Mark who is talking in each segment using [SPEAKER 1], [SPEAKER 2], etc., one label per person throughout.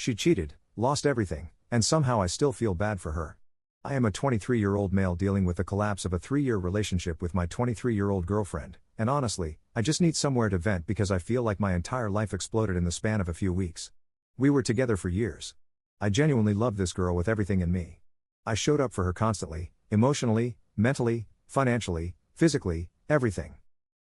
[SPEAKER 1] She cheated, lost everything, and somehow I still feel bad for her. I am a 23-year-old male dealing with the collapse of a 3-year relationship with my 23-year-old girlfriend, and honestly, I just need somewhere to vent because I feel like my entire life exploded in the span of a few weeks. We were together for years. I genuinely loved this girl with everything in me. I showed up for her constantly, emotionally, mentally, financially, physically, everything.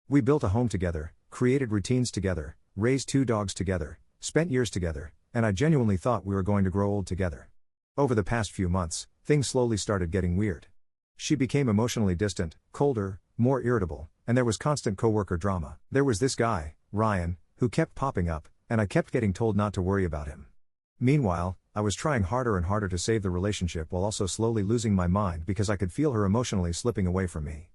[SPEAKER 1] We built a home together, created routines together, raised 2 dogs together, spent years together, and I genuinely thought we were going to grow old together. Over the past few months, things slowly started getting weird. She became emotionally distant, colder, more irritable, and there was constant coworker drama. There was this guy, Ryan, who kept popping up, and I kept getting told not to worry about him. Meanwhile, I was trying harder and harder to save the relationship while also slowly losing my mind because I could feel her emotionally slipping away from me.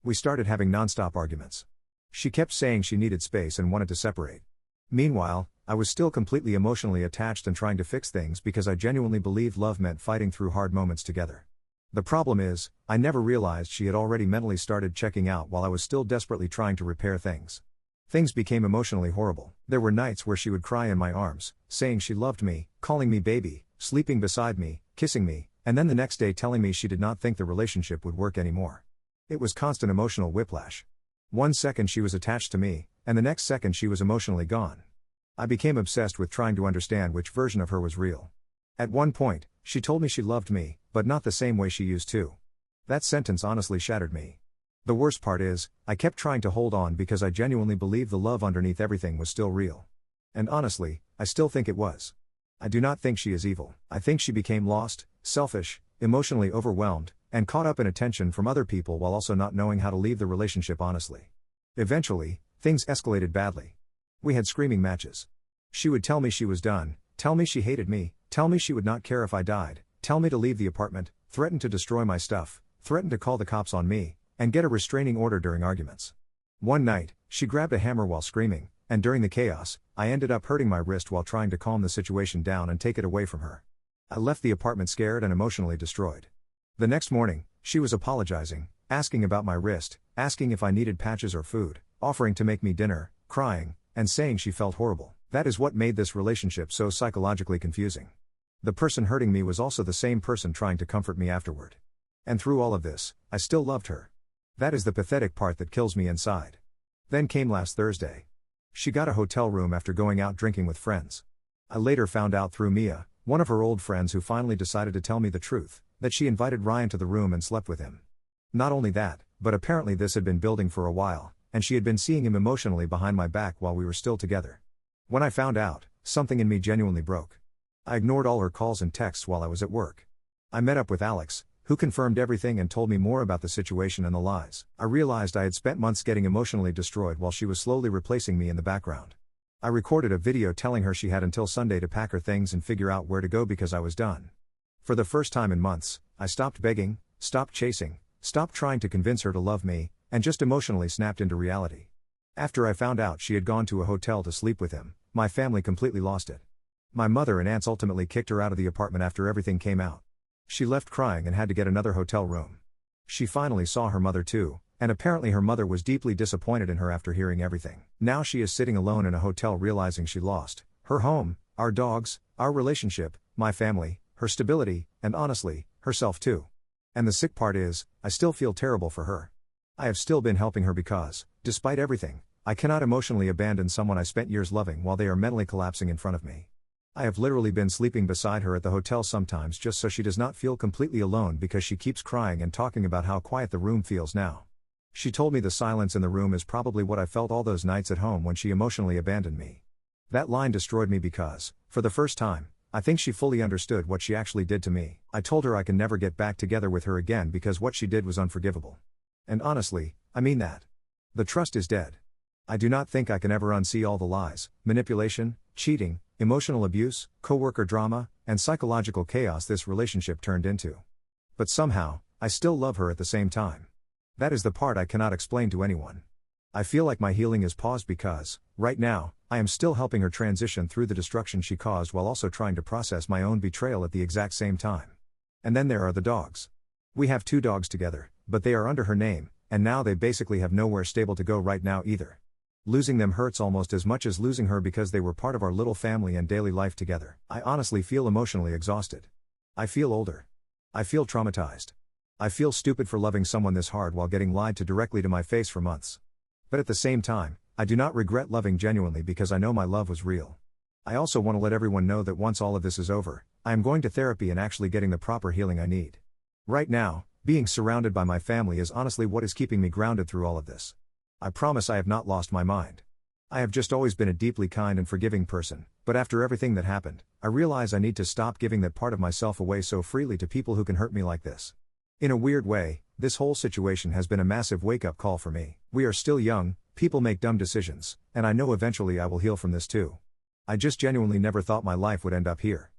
[SPEAKER 1] We started having non-stop arguments. She kept saying she needed space and wanted to separate. Meanwhile, I was still completely emotionally attached and trying to fix things because I genuinely believed love meant fighting through hard moments together. The problem is, I never realized she had already mentally started checking out while I was still desperately trying to repair things. Things became emotionally horrible. There were nights where she would cry in my arms, saying she loved me, calling me baby, sleeping beside me, kissing me, and then the next day telling me she did not think the relationship would work anymore. It was constant emotional whiplash. One second she was attached to me, and the next second she was emotionally gone. I became obsessed with trying to understand which version of her was real. At one point, she told me she loved me, but not the same way she used to. That sentence honestly shattered me. The worst part is, I kept trying to hold on because I genuinely believed the love underneath everything was still real. And honestly, I still think it was. I do not think she is evil. I think she became lost, selfish, emotionally overwhelmed, and caught up in attention from other people while also not knowing how to leave the relationship honestly. Eventually, things escalated badly. We had screaming matches. She would tell me she was done, tell me she hated me, tell me she would not care if I died, tell me to leave the apartment, threaten to destroy my stuff, threaten to call the cops on me, and get a restraining order during arguments. One night, she grabbed a hammer while screaming, and during the chaos, I ended up hurting my wrist while trying to calm the situation down and take it away from her. I left the apartment scared and emotionally destroyed. The next morning, she was apologizing, asking about my wrist, asking if I needed patches or food, offering to make me dinner, crying, and saying she felt horrible. That is what made this relationship so psychologically confusing. The person hurting me was also the same person trying to comfort me afterward. And through all of this, I still loved her. That is the pathetic part that kills me inside. Then came last Thursday. She got a hotel room after going out drinking with friends. I later found out through Mia, one of her old friends who finally decided to tell me the truth, that she invited Ryan to the room and slept with him. Not only that, but apparently this had been building for a while, and she had been seeing him emotionally behind my back while we were still together. When I found out, something in me genuinely broke. I ignored all her calls and texts while I was at work. I met up with Alex, who confirmed everything and told me more about the situation and the lies. I realized I had spent months getting emotionally destroyed while she was slowly replacing me in the background. I recorded a video telling her she had until Sunday to pack her things and figure out where to go because I was done. For the first time in months, I stopped begging, stopped chasing, stopped trying to convince her to love me, and just emotionally snapped into reality. After I found out she had gone to a hotel to sleep with him, my family completely lost it. My mother and aunts ultimately kicked her out of the apartment after everything came out. She left crying and had to get another hotel room. She finally saw her mother too, and apparently her mother was deeply disappointed in her after hearing everything. Now she is sitting alone in a hotel realizing she lost her home, our dogs, our relationship, my family, her stability, and honestly, herself too. And the sick part is, I still feel terrible for her. I have still been helping her because, despite everything, I cannot emotionally abandon someone I spent years loving while they are mentally collapsing in front of me. I have literally been sleeping beside her at the hotel sometimes just so she does not feel completely alone because she keeps crying and talking about how quiet the room feels now. She told me the silence in the room is probably what I felt all those nights at home when she emotionally abandoned me. That line destroyed me because, for the first time, I think she fully understood what she actually did to me. I told her I can never get back together with her again because what she did was unforgivable. And honestly, I mean that. The trust is dead. I do not think I can ever unsee all the lies, manipulation, cheating, emotional abuse, coworker drama, and psychological chaos this relationship turned into. But somehow, I still love her at the same time. That is the part I cannot explain to anyone. I feel like my healing is paused because, right now, I am still helping her transition through the destruction she caused while also trying to process my own betrayal at the exact same time. And then there are the dogs. We have 2 dogs together, but they are under her name, and now they basically have nowhere stable to go right now either. Losing them hurts almost as much as losing her because they were part of our little family and daily life together. I honestly feel emotionally exhausted. I feel older. I feel traumatized. I feel stupid for loving someone this hard while getting lied to directly to my face for months. But at the same time, I do not regret loving genuinely because I know my love was real. I also want to let everyone know that once all of this is over, I am going to therapy and actually getting the proper healing I need. Right now, being surrounded by my family is honestly what is keeping me grounded through all of this. I promise I have not lost my mind. I have just always been a deeply kind and forgiving person, but after everything that happened, I realize I need to stop giving that part of myself away so freely to people who can hurt me like this. In a weird way, this whole situation has been a massive wake-up call for me. We are still young, people make dumb decisions, and I know eventually I will heal from this too. I just genuinely never thought my life would end up here.